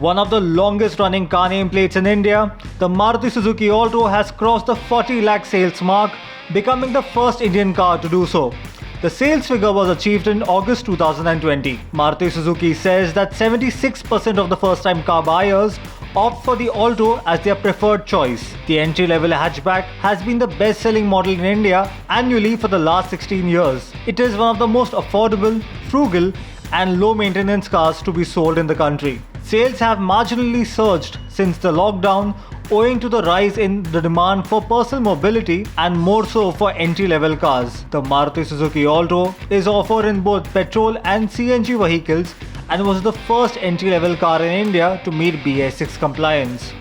One of the longest running car nameplates in India, the Maruti Suzuki Alto has crossed the 40 lakh sales mark, becoming the first Indian car to do so. The sales figure was achieved in August 2020. Maruti Suzuki says that 76% of the first-time car buyers opt for the Alto as their preferred choice. The entry-level hatchback has been the best-selling model in India annually for the last 16 years. It is one of the most affordable, frugal, and low-maintenance cars to be sold in the country. Sales have marginally surged since the lockdown owing to the rise in the demand for personal mobility and more so for entry-level cars. The Maruti Suzuki Alto is offered in both petrol and CNG vehicles and was the first entry-level car in India to meet BS6 compliance.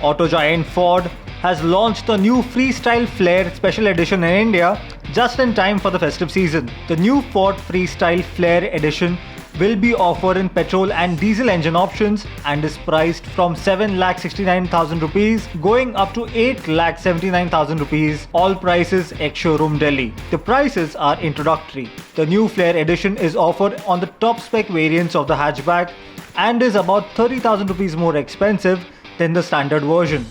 Auto giant Ford has launched the new Freestyle Flare Special Edition in India just in time for the festive season. The new Ford Freestyle Flare Edition will be offered in petrol and diesel engine options and is priced from 7,69,000 rupees going up to 8,79,000 rupees, all prices ex-showroom Delhi. The prices are introductory. The new Flare Edition is offered on the top spec variants of the hatchback and is about 30,000 rupees more expensive than the standard version.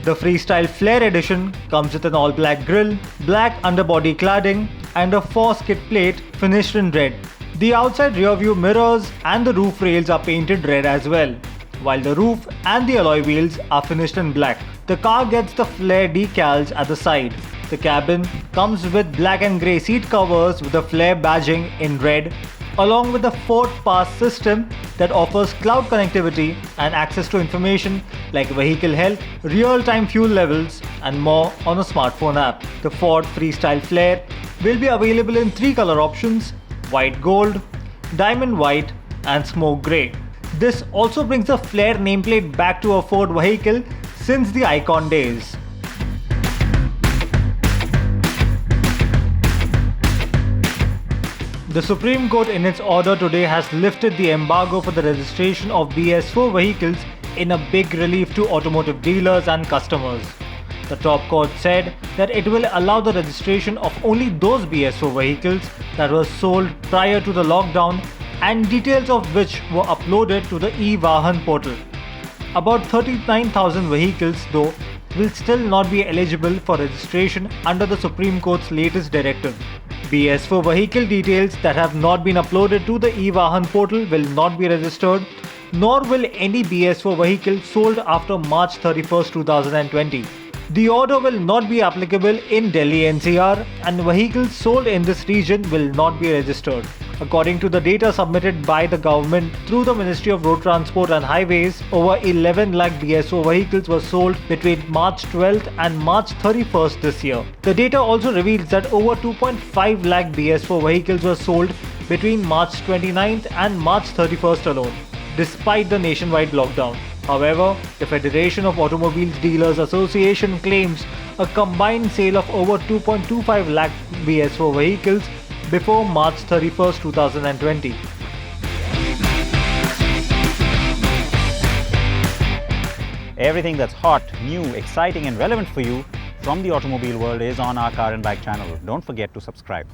The Freestyle Flare Edition comes with an all-black grille, black underbody cladding, and a four-skid plate finished in red. The outside rear-view mirrors and the roof rails are painted red as well, while the roof and the alloy wheels are finished in black. The car gets the flare decals at the side. The cabin comes with black and grey seat covers with the flare badging in red, along with the Ford Pass system that offers cloud connectivity and access to information like vehicle health, real-time fuel levels, and more on a smartphone app. The Ford Freestyle Flare will be available in 3 color options: white gold, diamond white, and smoke grey. This also brings the Flare nameplate back to a Ford vehicle since the Icon days. The Supreme Court in its order today has lifted the embargo for the registration of BS4 vehicles in a big relief to automotive dealers and customers. The top court said that it will allow the registration of only those BS4 vehicles that were sold prior to the lockdown and details of which were uploaded to the eVahan portal. About 39,000 vehicles, though, will still not be eligible for registration under the Supreme Court's latest directive. BS4 vehicle details that have not been uploaded to the eVahan portal will not be registered, nor will any BS4 vehicle sold after March 31, 2020. The order will not be applicable in Delhi NCR, and vehicles sold in this region will not be registered. According to the data submitted by the government through the Ministry of Road Transport and Highways, over 11 lakh BS4 vehicles were sold between March 12th and March 31st this year. The data also reveals that over 2.5 lakh BS4 vehicles were sold between March 29th and March 31st alone, despite the nationwide lockdown. However, the Federation of Automobiles Dealers Association claims a combined sale of over 2.25 lakh BS4 vehicles before March 31, 2020. Everything that's hot, new, exciting and relevant for you from the automobile world is on our Car and Bike channel. Don't forget to subscribe.